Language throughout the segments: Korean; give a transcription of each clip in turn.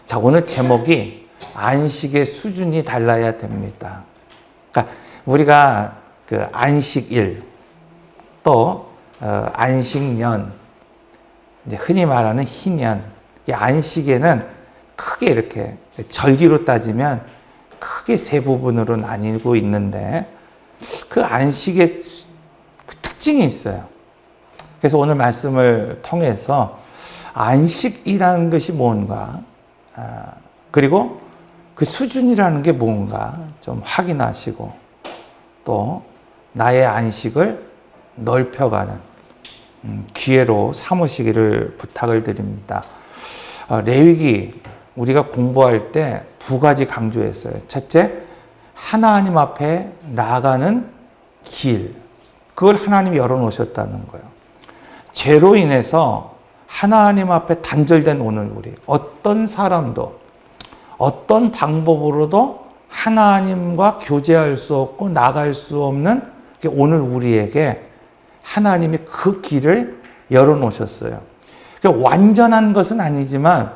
자, 오늘 제목이 안식의 수준이 달라야 됩니다. 그러니까 우리가 그 안식일 또 안식년, 이제 흔히 말하는 희년, 이 안식에는 크게 이렇게 절기로 따지면 크게 세 부분으로 나뉘고 있는데 그 안식의 그 특징이 있어요. 그래서 오늘 말씀을 통해서 안식이라는 것이 뭔가, 그리고 그 수준이라는 게 뭔가 좀 확인하시고 또 나의 안식을 넓혀가는 기회로 삼으시기를 부탁을 드립니다. 레위기 우리가 공부할 때 두 가지 강조했어요. 첫째, 하나님 앞에 나아가는 길, 그걸 하나님이 열어놓으셨다는 거예요. 죄로 인해서 하나님 앞에 단절된 오늘 우리, 어떤 사람도 어떤 방법으로도 하나님과 교제할 수 없고 나갈 수 없는 오늘 우리에게 하나님이 그 길을 열어놓으셨어요. 완전한 것은 아니지만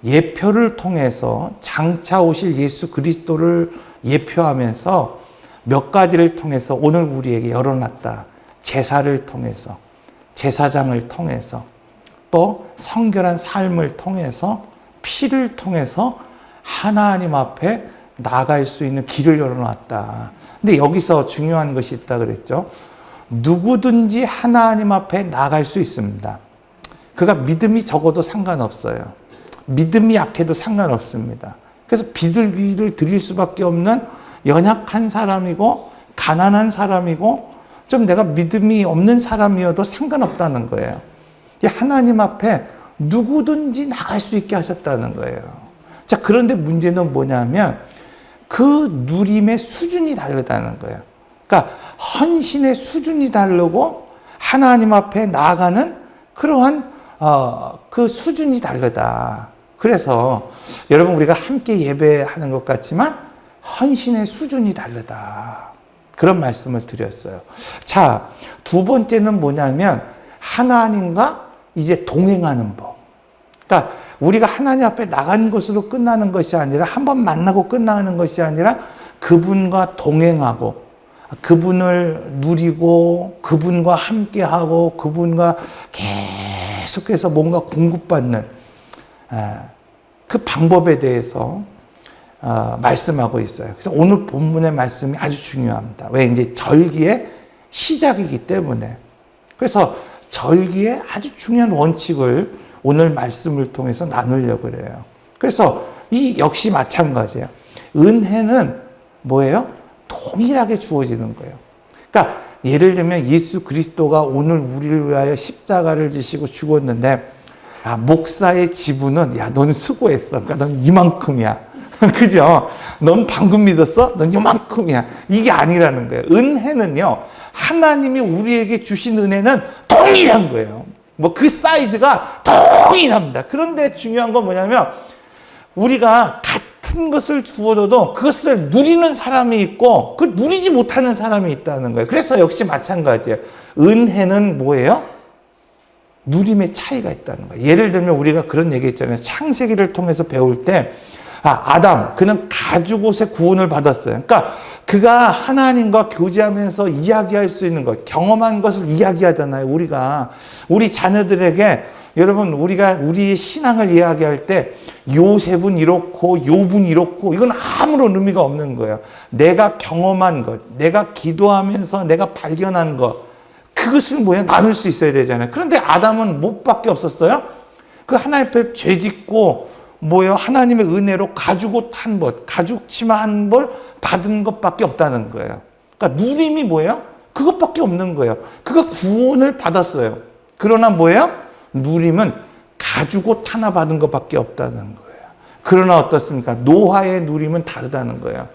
예표를 통해서 장차 오실 예수 그리스도를 예표하면서 몇 가지를 통해서 오늘 우리에게 열어놨다. 제사를 통해서, 제사장을 통해서, 또 성결한 삶을 통해서, 피를 통해서 하나님 앞에 나아갈 수 있는 길을 열어놨다. 근데 여기서 중요한 것이 있다 그랬죠. 누구든지 하나님 앞에 나아갈 수 있습니다. 그가 믿음이 적어도 상관없어요. 믿음이 약해도 상관없습니다. 그래서 비둘기를 드릴 수밖에 없는 연약한 사람이고 가난한 사람이고 좀 내가 믿음이 없는 사람이어도 상관없다는 거예요. 하나님 앞에 누구든지 나갈 수 있게 하셨다는 거예요. 자, 그런데 문제는 뭐냐면 그 누림의 수준이 다르다는 거예요. 그러니까 헌신의 수준이 다르고 하나님 앞에 나아가는 그러한 그 수준이 다르다. 그래서 여러분 우리가 함께 예배하는 것 같지만 헌신의 수준이 다르다. 그런 말씀을 드렸어요. 자, 두 번째는 뭐냐면 하나님과 이제 동행하는 법. 그러니까 우리가 하나님 앞에 나간 것으로 끝나는 것이 아니라 한 번 만나고 끝나는 것이 아니라 그분과 동행하고 그분을 누리고 그분과 함께하고 그분과 계속해서 뭔가 공급받는 그 방법에 대해서 말씀하고 있어요. 그래서 오늘 본문의 말씀이 아주 중요합니다. 왜? 이제 절기의 시작이기 때문에. 그래서 절기의 아주 중요한 원칙을 오늘 말씀을 통해서 나누려고 그래요. 그래서 이 역시 마찬가지예요. 은혜는 뭐예요? 동일하게 주어지는 거예요. 그러니까 예를 들면 예수 그리스도가 오늘 우리를 위하여 십자가를 지시고 죽었는데 목사의 지분은 야, 넌 수고했어. 그러니까 넌 이만큼이야. 그죠? 넌 방금 믿었어? 넌 이만큼이야. 이게 아니라는 거예요. 은혜는요, 하나님이 우리에게 주신 은혜는 동일한 거예요. 뭐 그 사이즈가 동일합니다. 그런데 중요한 건 뭐냐면 우리가 같은 것을 주어도 그것을 누리는 사람이 있고 그걸 누리지 못하는 사람이 있다는 거예요. 그래서 역시 마찬가지예요. 은혜는 뭐예요? 누림의 차이가 있다는 거예요. 예를 들면 우리가 그런 얘기 있잖아요. 창세기를 통해서 배울 때 아담, 그는 가죽옷의 구원을 받았어요. 그러니까 그가 하나님과 교제하면서 이야기할 수 있는 것, 경험한 것을 이야기하잖아요. 우리가 우리 자녀들에게 여러분 우리가 우리의 신앙을 이야기할 때 요셉은 이렇고 욥은 이렇고 이건 아무런 의미가 없는 거예요. 내가 경험한 것, 내가 기도하면서 내가 발견한 것, 그것을 뭐야 나눌 수 있어야 되잖아요. 그런데 아담은 뭣밖에 없었어요? 그 하나님 앞에 죄 짓고 뭐예요? 하나님의 은혜로 가죽옷 한 벌, 가죽 치마 한 벌 받은 것밖에 없다는 거예요. 그러니까 누림이 뭐예요? 그것밖에 없는 거예요. 그가 구원을 받았어요. 그러나 뭐예요? 누림은 가죽옷 하나 받은 것밖에 없다는 거예요. 그러나 어떻습니까? 노아의 누림은 다르다는 거예요.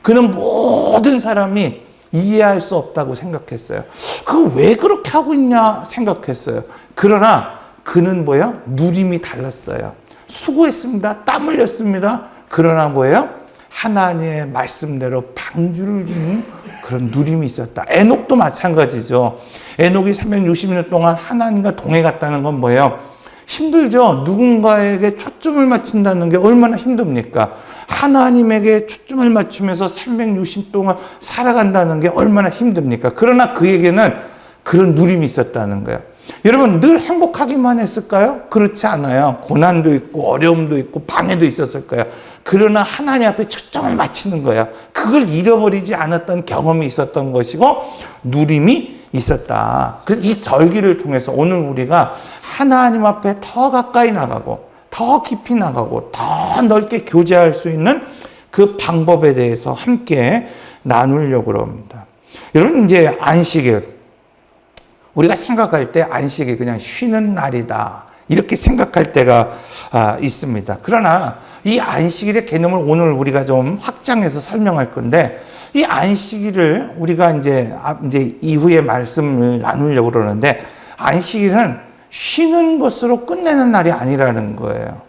그는 모든 사람이 이해할 수 없다고 생각했어요. 그거 왜 그렇게 하고 있냐 생각했어요. 그러나 그는 뭐예요? 누림이 달랐어요. 수고했습니다. 땀 흘렸습니다. 그러나 뭐예요? 하나님의 말씀대로 방주를 주는 그런 누림이 있었다. 에녹도 마찬가지죠. 에녹이 360년 동안 하나님과 동행했다는 건 뭐예요? 힘들죠. 누군가에게 초점을 맞춘다는 게 얼마나 힘듭니까? 하나님에게 초점을 맞추면서 360 동안 살아간다는 게 얼마나 힘듭니까? 그러나 그에게는 그런 누림이 있었다는 거예요. 여러분, 늘 행복하기만 했을까요? 그렇지 않아요. 고난도 있고 어려움도 있고 방해도 있었을 거예요. 그러나 하나님 앞에 초점을 맞추는 거예요. 그걸 잃어버리지 않았던 경험이 있었던 것이고 누림이 있었다. 그래서 이 절기를 통해서 오늘 우리가 하나님 앞에 더 가까이 나가고 더 깊이 나가고 더 넓게 교제할 수 있는 그 방법에 대해서 함께 나누려고 합니다. 여러분, 이제 안식일, 우리가 생각할 때 안식이 그냥 쉬는 날이다, 이렇게 생각할 때가 있습니다. 그러나 이 안식일의 개념을 오늘 우리가 좀 확장해서 설명할 건데, 이 안식일을 우리가 이제 이후에 말씀을 나누려고 그러는데, 안식일은 쉬는 것으로 끝내는 날이 아니라는 거예요.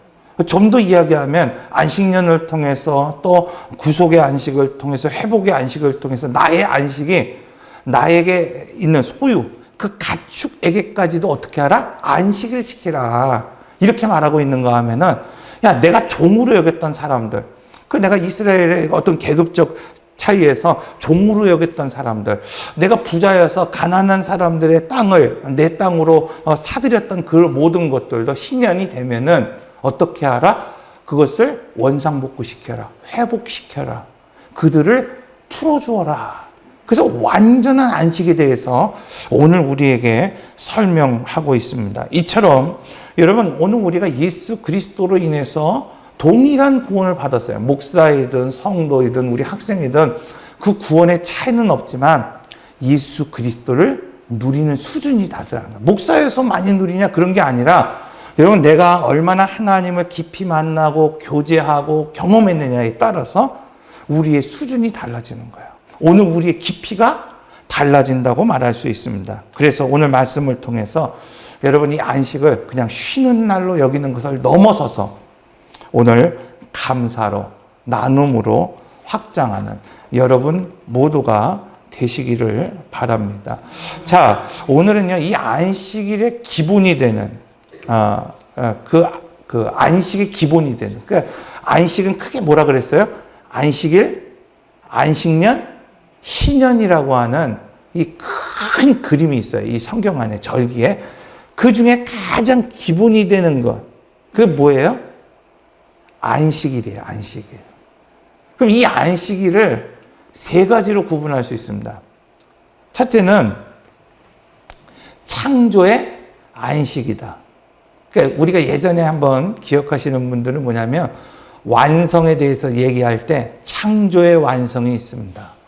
좀 더 이야기하면 안식년을 통해서 또 구속의 안식을 통해서 회복의 안식을 통해서 나의 안식이 나에게 있는 소유, 그 가축에게까지도 어떻게 하라? 안식을 시키라. 이렇게 말하고 있는가 하면은, 야, 내가 종으로 여겼던 사람들, 내가 이스라엘의 어떤 계급적 차이에서 종으로 여겼던 사람들, 내가 부자여서 가난한 사람들의 땅을 내 땅으로 사들였던 그 모든 것들도 희년이 되면은 어떻게 하라? 그것을 원상복구시켜라. 회복시켜라. 그들을 풀어주어라. 그래서 완전한 안식에 대해서 오늘 우리에게 설명하고 있습니다. 이처럼 여러분, 오늘 우리가 예수 그리스도로 인해서 동일한 구원을 받았어요. 목사이든 성도이든 우리 학생이든 그 구원의 차이는 없지만 예수 그리스도를 누리는 수준이 다르다는 거예요. 목사여서 많이 누리냐 그런 게 아니라, 여러분, 내가 얼마나 하나님을 깊이 만나고 교제하고 경험했느냐에 따라서 우리의 수준이 달라지는 거예요. 오늘 우리의 깊이가 달라진다고 말할 수 있습니다. 그래서 오늘 말씀을 통해서 여러분, 이 안식을 그냥 쉬는 날로 여기는 것을 넘어서서 오늘 감사로, 나눔으로 확장하는 여러분 모두가 되시기를 바랍니다. 자, 오늘은요, 이 안식일의 기본이 되는 그 안식의 기본이 되는, 그러니까 안식은 크게 뭐라 그랬어요? 안식일, 안식년, 희년이라고 하는 이 큰 그림이 있어요. 이 성경 안에, 절기에. 그 중에 가장 기본이 되는 것, 그게 뭐예요? 안식일이에요. 안식일. 그럼 이 안식일을 세 가지로 구분할 수 있습니다. 첫째는 창조의 안식이다. 그러니까 우리가 예전에 한번 기억하시는 분들은 뭐냐면, 완성에 대해서 얘기할 때 창조의 완성이 있습니다.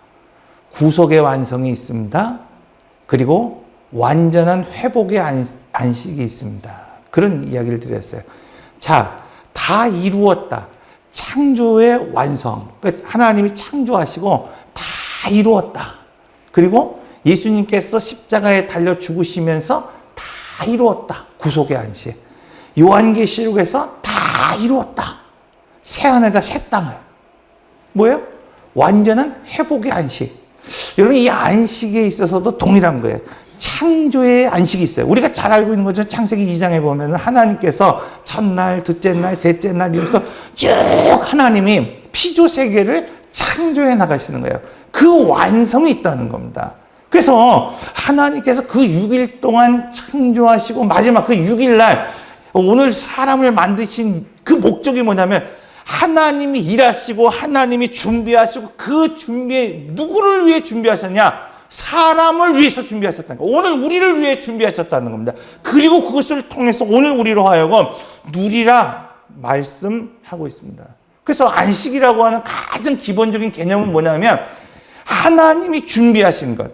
구속의 완성이 있습니다. 그리고 완전한 회복의 안식이 있습니다. 그런 이야기를 드렸어요. 자, 다 이루었다. 창조의 완성. 그러니까 하나님이 창조하시고 다 이루었다. 그리고 예수님께서 십자가에 달려 죽으시면서 다 이루었다. 구속의 안식. 요한계시록에서 다 이루었다. 새하늘과 새 땅을. 뭐예요? 완전한 회복의 안식. 여러분, 이 안식에 있어서도 동일한 거예요. 창조의 안식이 있어요. 우리가 잘 알고 있는 것처럼 창세기 2장에 보면 하나님께서 첫날, 둘째 날, 셋째 날 이러면서 쭉 하나님이 피조 세계를 창조해 나가시는 거예요. 그 완성이 있다는 겁니다. 그래서 하나님께서 그 6일 동안 창조하시고 마지막 그 6일 날 오늘 사람을 만드신 그 목적이 뭐냐면, 하나님이 일하시고 하나님이 준비하시고 그 준비에 누구를 위해 준비하셨냐? 사람을 위해서 준비하셨다는 거예요. 오늘 우리를 위해 준비하셨다는 겁니다. 그리고 그것을 통해서 오늘 우리로 하여금 누리라 말씀하고 있습니다. 그래서 안식이라고 하는 가장 기본적인 개념은 뭐냐면, 하나님이 준비하신 것,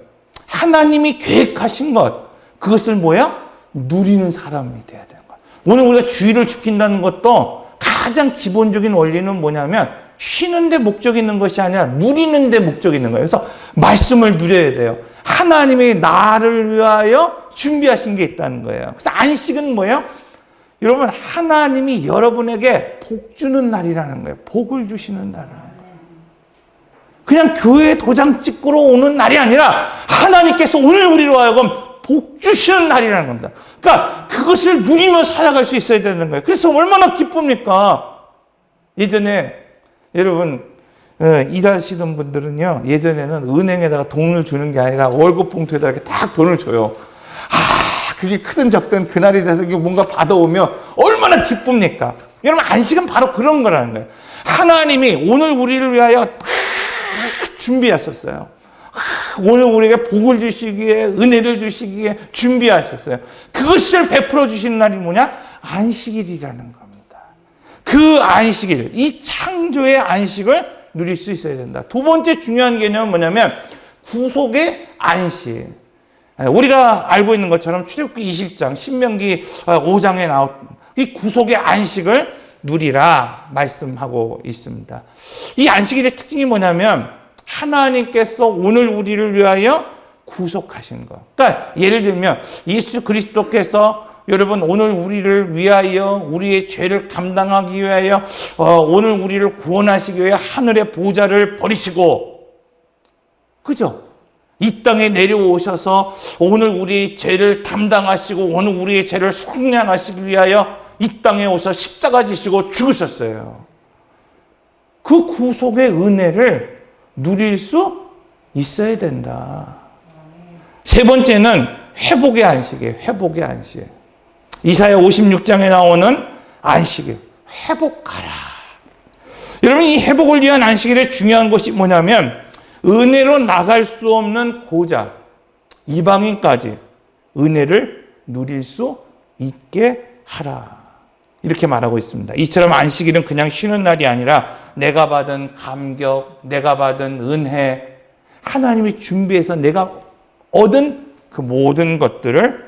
하나님이 계획하신 것, 그것을 뭐예요? 누리는 사람이 돼야 되는 거예요. 오늘 우리가 주일을 지킨다는 것도 가장 기본적인 원리는 뭐냐면, 쉬는 데 목적이 있는 것이 아니라 누리는 데 목적이 있는 거예요. 그래서 말씀을 누려야 돼요. 하나님이 나를 위하여 준비하신 게 있다는 거예요. 그래서 안식은 뭐예요? 여러분, 하나님이 여러분에게 복 주는 날이라는 거예요. 복을 주시는 날이라는 거예요. 그냥 교회 도장 찍으러 오는 날이 아니라 하나님께서 오늘 우리로 하여금 복 주시는 날이라는 겁니다. 그러니까 그것을 누리며 살아갈 수 있어야 되는 거예요. 그래서 얼마나 기쁩니까? 예전에 여러분 일하시는 분들은요, 예전에는 은행에다가 돈을 주는 게 아니라 월급 봉투에다 이렇게 딱 돈을 줘요. 그게 크든 적든 그날이 돼서 뭔가 받아오면 얼마나 기쁩니까? 여러분, 안식은 바로 그런 거라는 거예요. 하나님이 오늘 우리를 위하여 준비하셨어요. 오늘 우리에게 복을 주시기에, 은혜를 주시기에 준비하셨어요. 그것을 베풀어 주시는 날이 뭐냐? 안식일이라는 겁니다. 그 안식일, 이 창조의 안식을 누릴 수 있어야 된다. 두 번째 중요한 개념은 뭐냐면 구속의 안식. 우리가 알고 있는 것처럼 출애굽기 20장, 신명기 5장에 나온 이 구속의 안식을 누리라 말씀하고 있습니다. 이 안식일의 특징이 뭐냐면 하나님께서 오늘 우리를 위하여 구속하신 것. 그러니까 예를 들면 예수 그리스도께서 여러분 오늘 우리를 위하여 우리의 죄를 감당하기 위하여 오늘 우리를 구원하시기 위해 하늘의 보좌를 버리시고, 그죠? 이 땅에 내려오셔서 오늘 우리 죄를 담당하시고 오늘 우리의 죄를 속량하시기 위하여 이 땅에 오셔 십자가 지시고 죽으셨어요. 그 구속의 은혜를 누릴 수 있어야 된다. 세 번째는 회복의 안식이에요. 회복의 안식. 이사야 56장에 나오는 안식일. 회복하라. 여러분, 이 회복을 위한 안식일의 중요한 것이 뭐냐면 은혜로 나갈 수 없는 고자, 이방인까지 은혜를 누릴 수 있게 하라. 이렇게 말하고 있습니다. 이처럼 안식일은 그냥 쉬는 날이 아니라 내가 받은 감격, 내가 받은 은혜, 하나님이 준비해서 내가 얻은 그 모든 것들을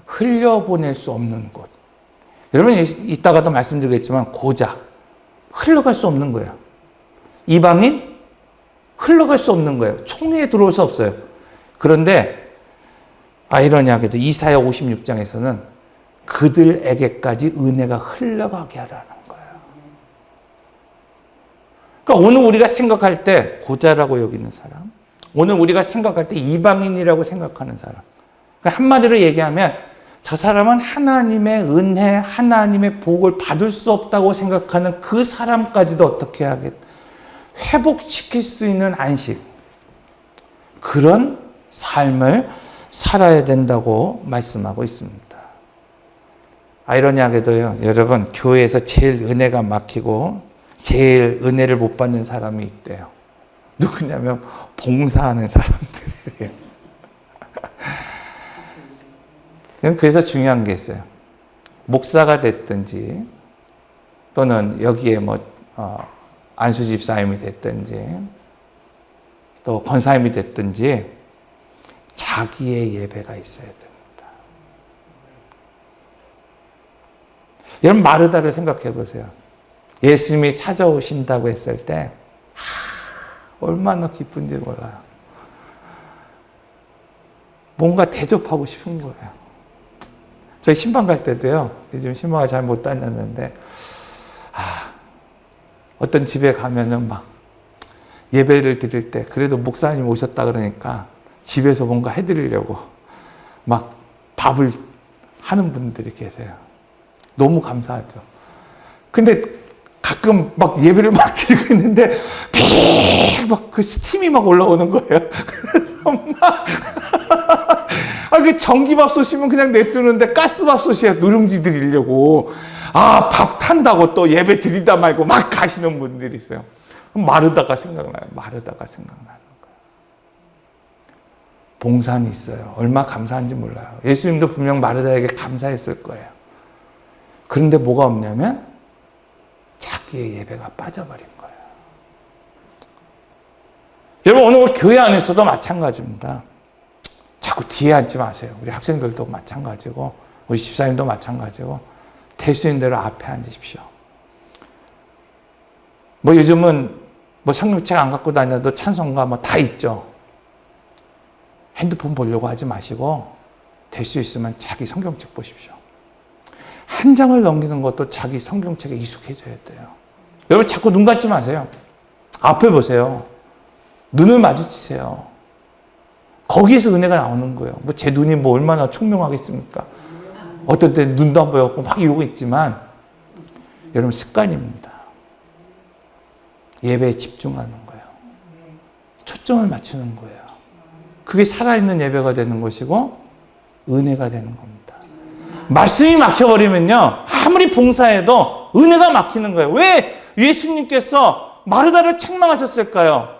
흘려보낼 수 없는 곳. 여러분, 이따가도 말씀드리겠지만 고자, 흘러갈 수 없는 거예요. 이방인, 흘러갈 수 없는 거예요. 총회에 들어올 수 없어요. 그런데 아이러니하게도 이사야 56장에서는 그들에게까지 은혜가 흘러가게 하라는 거예요. 그러니까 오늘 우리가 생각할 때 고자라고 여기는 사람, 오늘 우리가 생각할 때 이방인이라고 생각하는 사람, 그러니까 한마디로 얘기하면 저 사람은 하나님의 은혜, 하나님의 복을 받을 수 없다고 생각하는 그 사람까지도 어떻게 하겠, 회복시킬 수 있는 안식, 그런 삶을 살아야 된다고 말씀하고 있습니다. 아이러니하게도요, 여러분, 교회에서 제일 은혜가 막히고 제일 은혜를 못 받는 사람이 있대요. 누구냐면 봉사하는 사람들이에요. 그래서 중요한 게 있어요. 목사가 됐든지 또는 여기에 안수 집사님이 됐든지 또 권사님이 됐든지 자기의 예배가 있어야 됩니다. 여러분, 마르다를 생각해 보세요. 예수님이 찾아오신다고 했을 때 얼마나 기쁜지 몰라요. 뭔가 대접하고 싶은 거예요. 저희 신방 갈 때도요, 요즘 신방을 잘 못 다녔는데 어떤 집에 가면은 막 예배를 드릴 때 그래도 목사님 오셨다 그러니까 집에서 뭔가 해드리려고 막 밥을 하는 분들이 계세요. 너무 감사하죠. 근데 가끔 막 예배를 막 드리고 있는데 막 그 스팀이 막 올라오는 거예요. 그래서 막 그 전기밥솥이면 그냥 내두는데 가스밥솥이야 누룽지 드리려고 밥 탄다고 또 예배 드리다 말고 막 가시는 분들이 있어요. 마르다가 생각나요. 마르다가 생각나는 거예요. 봉산이 있어요. 얼마 감사한지 몰라요. 예수님도 분명 마르다에게 감사했을 거예요. 그런데 뭐가 없냐면 자기의 예배가 빠져버린 거예요. 여러분, 오늘 교회 안에서도 마찬가지입니다. 자꾸 뒤에 앉지 마세요. 우리 학생들도 마찬가지고 우리 집사님도 마찬가지고 될 수 있는 대로 앞에 앉으십시오. 요즘은 성경책 안 갖고 다녀도 찬송가 다 있죠. 핸드폰 보려고 하지 마시고 될 수 있으면 자기 성경책 보십시오. 한 장을 넘기는 것도 자기 성경책에 익숙해져야 돼요. 여러분, 자꾸 눈 감지 마세요. 앞을 보세요. 눈을 마주치세요. 거기에서 은혜가 나오는 거예요. 뭐 제 눈이 뭐 얼마나 총명하겠습니까? 어떤 때 눈도 안 보였고 막 이러고 있지만 여러분 습관입니다. 예배에 집중하는 거예요. 초점을 맞추는 거예요. 그게 살아있는 예배가 되는 것이고 은혜가 되는 겁니다. 말씀이 막혀버리면요. 아무리 봉사해도 은혜가 막히는 거예요. 왜 예수님께서 마르다를 책망하셨을까요?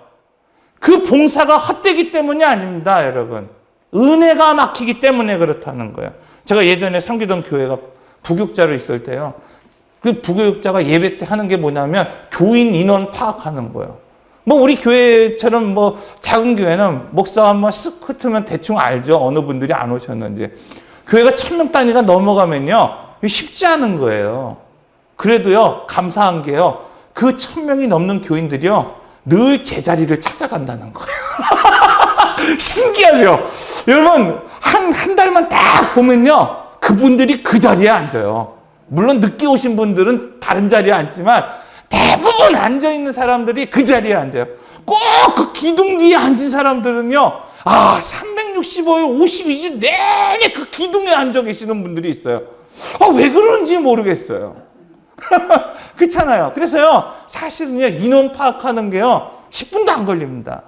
그 봉사가 헛되기 때문이 아닙니다, 여러분. 은혜가 막히기 때문에 그렇다는 거예요. 제가 예전에 섬기던 교회가 부교육자로 있을 때요. 그 부교육자가 예배 때 하는 게 뭐냐면 교인 인원 파악하는 거예요. 뭐 우리 교회처럼 뭐 작은 교회는 목사가 한번 쓱 흩으면 대충 알죠. 어느 분들이 안 오셨는지. 교회가 1000명 단위가 넘어가면요. 쉽지 않은 거예요. 그래도요. 감사한 게요. 그 1000명이 넘는 교인들이요. 늘 제자리를 찾아간다는 거예요. 신기하죠? 여러분, 한 달만 딱 보면요. 그분들이 그 자리에 앉아요. 물론 늦게 오신 분들은 다른 자리에 앉지만 대부분 앉아있는 사람들이 그 자리에 앉아요. 꼭 그 기둥 뒤에 앉은 사람들은요. 365일 52주 내내 그 기둥에 앉아 계시는 분들이 있어요. 왜 그런지 모르겠어요. 그렇잖아요. 그래서요, 사실은요, 인원 파악하는 게요, 10분도 안 걸립니다.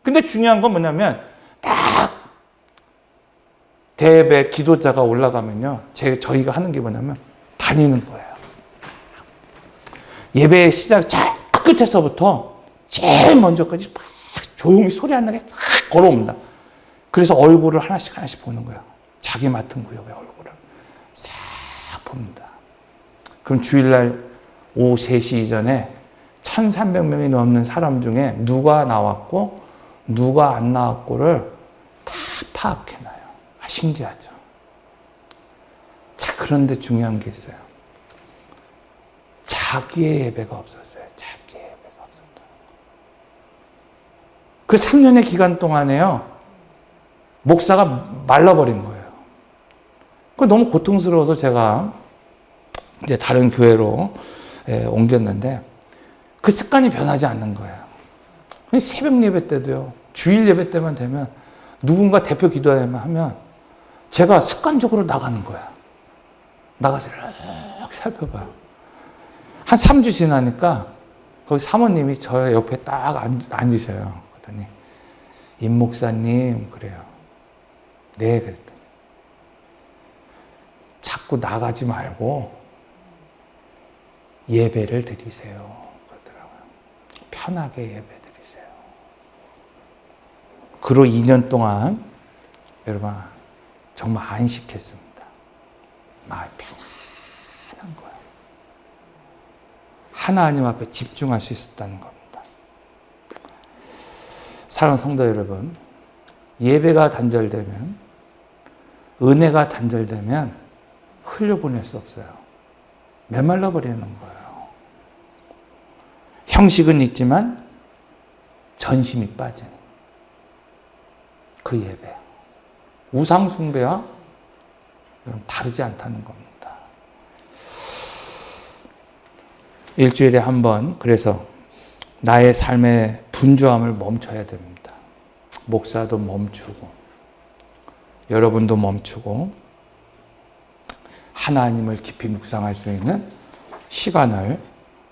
근데 중요한 건 뭐냐면, 딱, 대예배 기도자가 올라가면요, 저희가 하는 게 뭐냐면, 다니는 거예요. 예배 시작 끝에서부터 제일 먼저까지 막 조용히 소리 안 나게 막 걸어옵니다. 그래서 얼굴을 하나씩 보는 거예요. 자기 맡은 구역의 얼굴을 싹 봅니다. 그럼 주일날 오후 3시 이전에 1300명이 넘는 사람 중에 누가 나왔고 누가 안 나왔고를 다 파악해놔요. 신기하죠. 자, 그런데 중요한 게 있어요. 자기의 예배가 없었어요. 자기의 예배가 없었다. 그 3년의 기간 동안에요. 목사가 말라버린 거예요. 그 너무 고통스러워서 제가 이제 다른 교회로 옮겼는데 그 습관이 변하지 않는 거예요. 새벽 예배 때도요. 주일 예배 때만 되면 누군가 대표 기도회만 하면 제가 습관적으로 나가는 거야. 나가서 이렇게 살펴봐요. 한 3주 지나니까 거기 사모님이 저 옆에 딱 앉으셔요. 그랬더니 임 목사님 그래요. 네, 그랬더니 자꾸 나가지 말고 예배를 드리세요. 그러더라고요. 편하게 예배 드리세요. 그로 2년 동안 여러분 정말 안식했습니다. 마음이 편안한 거예요. 하나님 앞에 집중할 수 있었다는 겁니다. 사랑하는 성도 여러분, 예배가 단절되면, 은혜가 단절되면 흘려보낼 수 없어요. 메말라 버리는 거예요. 형식은 있지만 전심이 빠진 그 예배. 우상 숭배와 다르지 않다는 겁니다. 일주일에 한 번, 그래서 나의 삶의 분주함을 멈춰야 됩니다. 목사도 멈추고, 여러분도 멈추고, 하나님을 깊이 묵상할 수 있는 시간을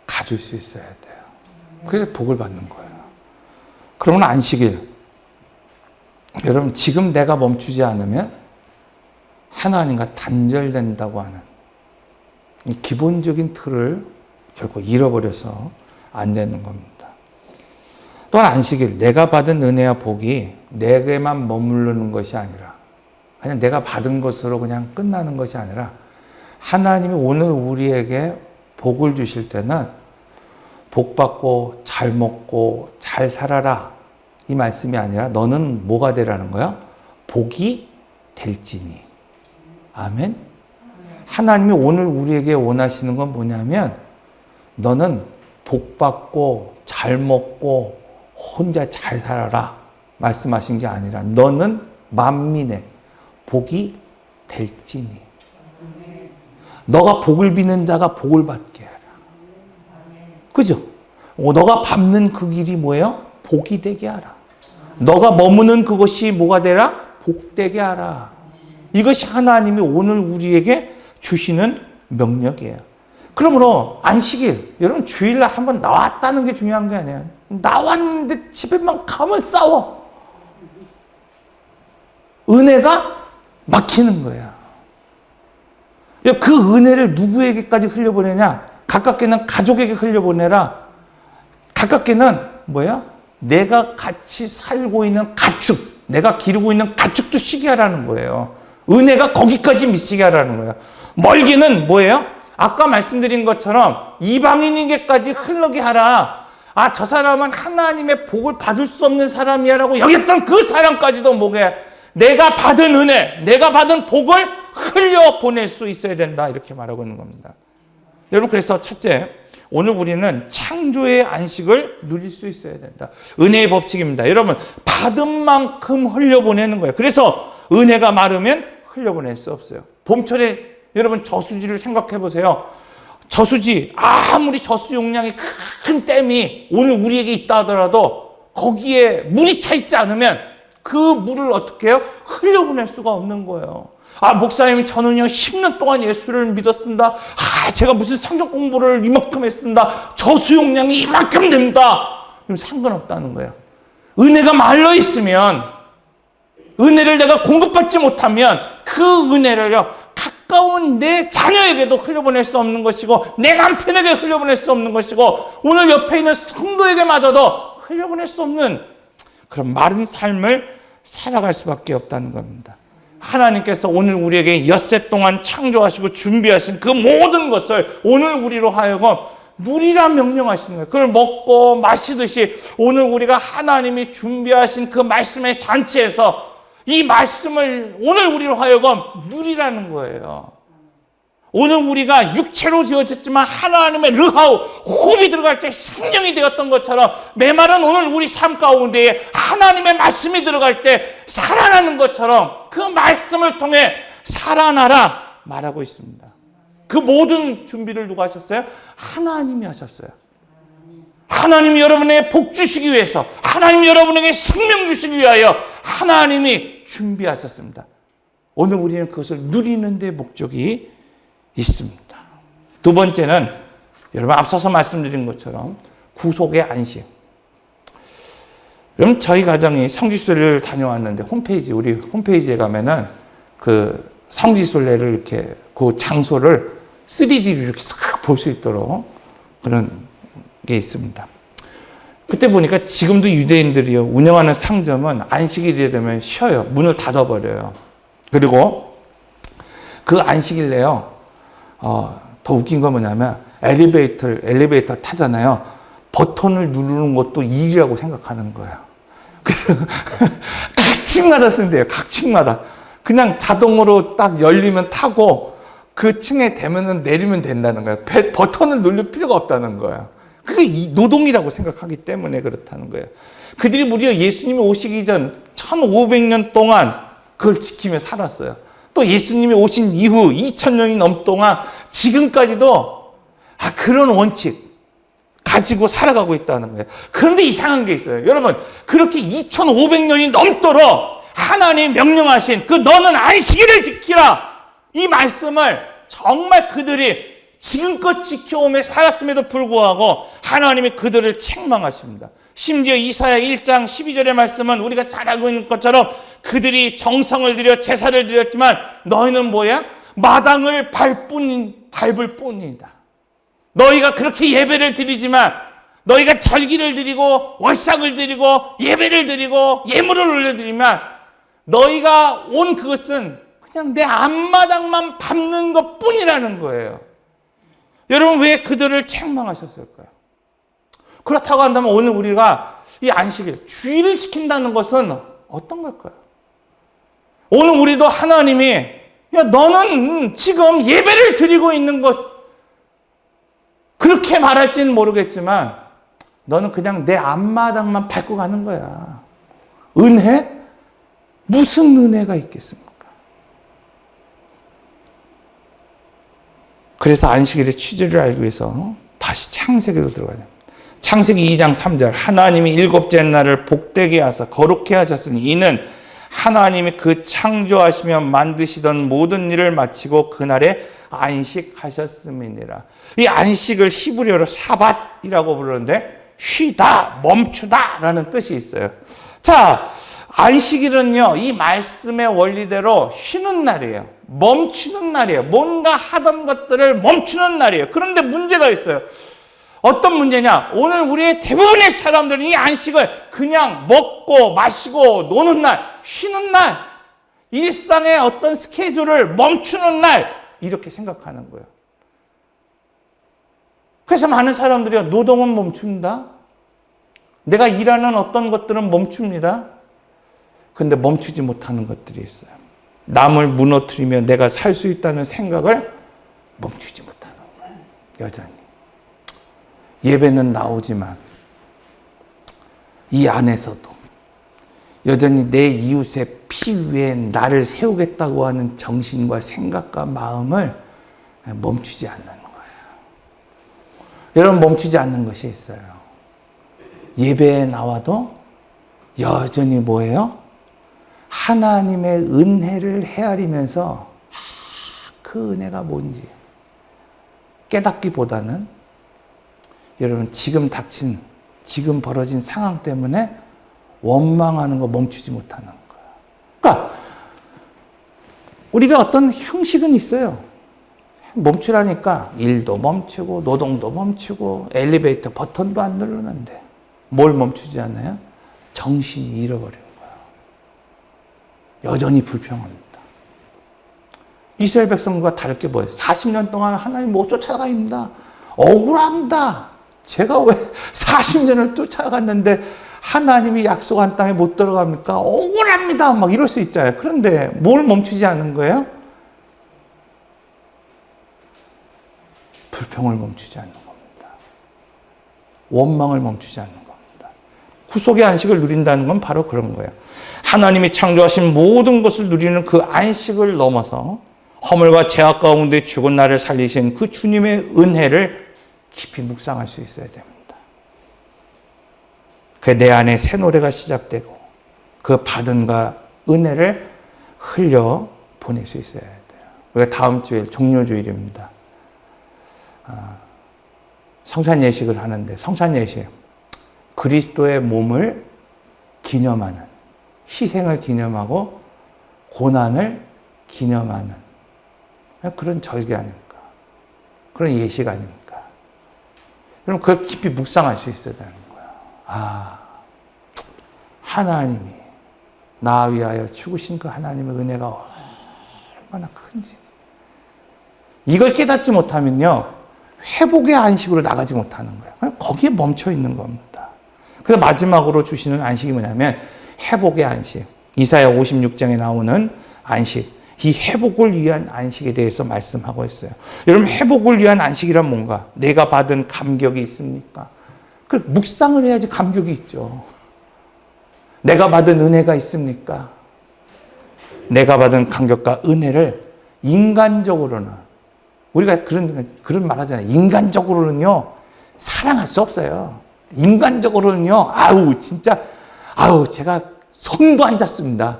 가질 수 있어야 돼요. 그게 복을 받는 거예요. 그러면 안식일. 여러분, 지금 내가 멈추지 않으면 하나님과 단절된다고 하는 이 기본적인 틀을 결코 잃어버려서 안 되는 겁니다. 또한 안식일, 내가 받은 은혜와 복이 내게만 머무르는 것이 아니라 그냥 내가 받은 것으로 그냥 끝나는 것이 아니라 하나님이 오늘 우리에게 복을 주실 때는 복 받고 잘 먹고 잘 살아라 이 말씀이 아니라 너는 뭐가 되라는 거야? 복이 될지니. 아멘. 하나님이 오늘 우리에게 원하시는 건 뭐냐면 너는 복 받고 잘 먹고 혼자 잘 살아라 말씀하신 게 아니라 너는 만민의 복이 될지니. 너가 복을 비는 자가 복을 받게 하라. 그죠? 너가 밟는 그 길이 뭐예요? 복이 되게 하라. 너가 머무는 그것이 뭐가 되라? 복되게 하라. 이것이 하나님이 오늘 우리에게 주시는 명령이에요. 그러므로 안식일, 여러분 주일날 한번 나왔다는 게 중요한 게 아니에요. 나왔는데 집에만 가면 싸워. 은혜가 막히는 거예요. 그 은혜를 누구에게까지 흘려보내냐? 가깝게는 가족에게 흘려보내라. 가깝게는 뭐야? 내가 같이 살고 있는 가축, 내가 기르고 있는 가축도 쉬게 하라는 거예요. 은혜가 거기까지 미치게 하라는 거예요. 멀기는 뭐예요? 아까 말씀드린 것처럼 이방인에게까지 흘러게 하라. 아, 저 사람은 하나님의 복을 받을 수 없는 사람이야 라고 여겼던 그 사람까지도 뭐게? 내가 받은 은혜, 내가 받은 복을 흘려보낼 수 있어야 된다. 이렇게 말하고 있는 겁니다. 여러분, 그래서 첫째, 오늘 우리는 창조의 안식을 누릴 수 있어야 된다. 은혜의 법칙입니다. 여러분, 받은 만큼 흘려보내는 거예요. 그래서 은혜가 마르면 흘려보낼 수 없어요. 봄철에 여러분 저수지를 생각해 보세요. 저수지, 아무리 저수 용량이 큰 댐이 오늘 우리에게 있다 하더라도 거기에 물이 차 있지 않으면 그 물을 어떻게 해요? 흘려보낼 수가 없는 거예요. 아, 목사님, 저는요 10년 동안 예수를 믿었습니다. 아, 제가 무슨 성경 공부를 이만큼 했습니다. 저수 용량이 이만큼 됩니다. 그럼 상관없다는 거예요. 은혜가 말라 있으면, 은혜를 내가 공급받지 못하면 그 은혜를요 가까운 내 자녀에게도 흘려보낼 수 없는 것이고, 내 남편에게 흘려보낼 수 없는 것이고, 오늘 옆에 있는 성도에게마저도 흘려보낼 수 없는 그런 마른 삶을 살아갈 수밖에 없다는 겁니다. 하나님께서 오늘 우리에게 엿새 동안 창조하시고 준비하신 그 모든 것을 오늘 우리로 하여금 누리라 명령하시는 거예요. 그걸 먹고 마시듯이 오늘 우리가 하나님이 준비하신 그 말씀의 잔치에서 이 말씀을 오늘 우리로 하여금 누리라는 거예요. 오늘 우리가 육체로 지어졌지만 하나님의 르하우, 호흡이 들어갈 때 생명이 되었던 것처럼 메마른 오늘 우리 삶 가운데에 하나님의 말씀이 들어갈 때 살아나는 것처럼 그 말씀을 통해 살아나라 말하고 있습니다. 그 모든 준비를 누가 하셨어요? 하나님이 하셨어요. 하나님이 여러분에게 복 주시기 위해서, 하나님이 여러분에게 생명 주시기 위하여 하나님이 준비하셨습니다. 오늘 우리는 그것을 누리는 데 목적이 있습니다. 두 번째는 여러분 앞서서 말씀드린 것처럼 구속의 안식. 여러분 저희 가정이 성지순례를 다녀왔는데 우리 홈페이지에 가면은 그 성지순례를 이렇게 그 장소를 3D로 이렇게 싹 볼 수 있도록 그런 게 있습니다. 그때 보니까 지금도 유대인들이 운영하는 상점은 안식일이 되면 쉬어요. 문을 닫아버려요. 그리고 그 안식일에요. 더 웃긴 건 뭐냐면 엘리베이터 타잖아요. 버튼을 누르는 것도 일이라고 생각하는 거예요. 각층마다 쓴대요. 각층마다. 그냥 자동으로 딱 열리면 타고 그 층에 되면은 내리면 된다는 거예요. 버튼을 누를 필요가 없다는 거예요. 그게 노동이라고 생각하기 때문에 그렇다는 거예요. 그들이 무려 예수님이 오시기 전 1500년 동안 그걸 지키며 살았어요. 또 예수님이 오신 이후 2000년이 넘 동안 지금까지도 그런 원칙 가지고 살아가고 있다는 거예요. 그런데 이상한 게 있어요. 여러분, 그렇게 2500년이 넘도록 하나님이 명령하신 그 너는 안식일을 지키라, 이 말씀을 정말 그들이 지금껏 지켜오며 살았음에도 불구하고 하나님이 그들을 책망하십니다. 심지어 이사야 1장 12절의 말씀은 우리가 잘 알고 있는 것처럼 그들이 정성을 들여 제사를 드렸지만 너희는 뭐야? 마당을 밟을 뿐이다. 너희가 그렇게 예배를 드리지만, 너희가 절기를 드리고 월삭을 드리고 예배를 드리고 예물을 올려드리면 너희가 온 그것은 그냥 내 앞마당만 밟는 것 뿐이라는 거예요. 여러분, 왜 그들을 책망하셨을까요? 그렇다고 한다면 오늘 우리가 이 안식일, 주일을 지킨다는 것은 어떤 걸까요? 오늘 우리도 하나님이 너는 지금 예배를 드리고 있는 것, 그렇게 말할지는 모르겠지만 너는 그냥 내 앞마당만 밟고 가는 거야. 은혜? 무슨 은혜가 있겠습니까? 그래서 안식일의 취지를 알기 위해서 다시 창세기로 들어가야 됩니다. 창세기 2장 3절 하나님이 일곱째 날을 복되게 하사 거룩해 하셨으니 이는 하나님이 그 창조하시며 만드시던 모든 일을 마치고 그날에 안식하셨음이니라. 이 안식을 히브리어로 사밧이라고 부르는데 쉬다, 멈추다 라는 뜻이 있어요. 자, 안식일은요, 이 말씀의 원리대로 쉬는 날이에요. 멈추는 날이에요. 뭔가 하던 것들을 멈추는 날이에요. 그런데 문제가 있어요. 어떤 문제냐? 오늘 우리의 대부분의 사람들은 이 안식을 그냥 먹고 마시고 노는 날, 쉬는 날, 일상의 어떤 스케줄을 멈추는 날, 이렇게 생각하는 거예요. 그래서 많은 사람들이 노동은 멈춘다. 내가 일하는 어떤 것들은 멈춥니다. 근데 멈추지 못하는 것들이 있어요. 남을 무너뜨리며 내가 살 수 있다는 생각을 멈추지 못하는 거예요. 여전히. 예배는 나오지만 이 안에서도 여전히 내 이웃의 피 위에 나를 세우겠다고 하는 정신과 생각과 마음을 멈추지 않는 거예요. 여러분, 멈추지 않는 것이 있어요. 예배에 나와도 여전히 뭐예요? 하나님의 은혜를 헤아리면서 그 은혜가 뭔지 깨닫기보다는 여러분 지금 벌어진 상황 때문에 원망하는 거 멈추지 못하는 거예요. 그러니까 우리가 어떤 형식은 있어요. 멈추라니까 일도 멈추고 노동도 멈추고 엘리베이터 버튼도 안 누르는데 뭘 멈추지 않아요? 정신이 잃어버리는 거예요. 여전히 불평합니다. 이스라엘 백성과 다를 게 뭐예요? 40년 동안 하나님 못 쫓아가입니다. 억울합니다. 제가 왜 40년을 쫓아갔는데 하나님이 약속한 땅에 못 들어갑니까? 억울합니다. 막 이럴 수 있잖아요. 그런데 뭘 멈추지 않는 거예요? 불평을 멈추지 않는 겁니다. 원망을 멈추지 않는 겁니다. 구속의 안식을 누린다는 건 바로 그런 거예요. 하나님이 창조하신 모든 것을 누리는 그 안식을 넘어서 허물과 죄악 가운데 죽은 나를 살리신 그 주님의 은혜를 깊이 묵상할 수 있어야 됩니다. 그 내 안에 새 노래가 시작되고 그 받은과 은혜를 흘려 보낼 수 있어야 돼요. 우리가 다음 주일 종료주일입니다. 성찬 예식을 하는데 성찬 예식 그리스도의 몸을 기념하는 희생을 기념하고 고난을 기념하는 그런 절기 아닙니까? 그런 예식 아닙니까? 그럼 그걸 깊이 묵상할 수 있어야 되는 거야. 하나님이 나 위하여 죽으신 그 하나님의 은혜가 얼마나 큰지. 이걸 깨닫지 못하면요, 회복의 안식으로 나가지 못하는 거예요. 그냥 거기에 멈춰 있는 겁니다. 그래서 마지막으로 주시는 안식이 뭐냐면 회복의 안식. 이사야 56장에 나오는 안식. 이 회복을 위한 안식에 대해서 말씀하고 있어요. 여러분, 회복을 위한 안식이란 뭔가? 내가 받은 감격이 있습니까? 그 묵상을 해야지 감격이 있죠. 내가 받은 은혜가 있습니까? 내가 받은 감격과 은혜를 인간적으로는 우리가 그런 말 하잖아요. 인간적으로는요, 사랑할 수 없어요. 인간적으로는요, 제가 손도 안 잡습니다.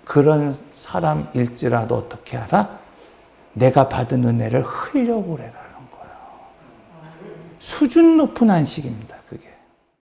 그런 사람일지라도 어떻게 하라? 내가 받은 은혜를 흘려보내라는 거예요. 수준 높은 안식입니다.